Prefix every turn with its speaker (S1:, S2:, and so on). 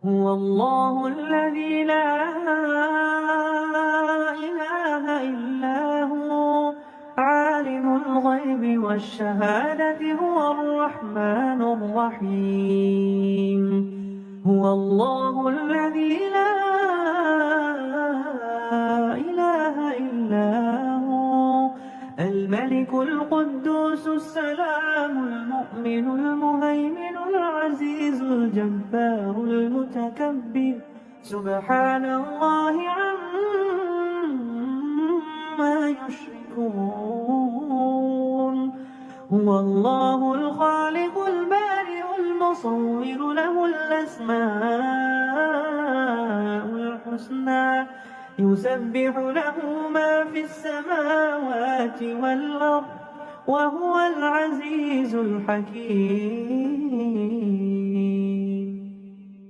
S1: هو الله الذي لا إله إلا هو عالم الغيب والشهادة هو الرحمن الرحيم. هو الله الذي لا إله إلا هو الملك القدوس السلام المؤمن المهيمن العزيز الجبار المتكبر سبحان الله عما يشركون. هو الله الخالق البارئ المصور له الأسماء الحسنى يسبح له ما في السماوات والأرض وهو العزيز الحكيم.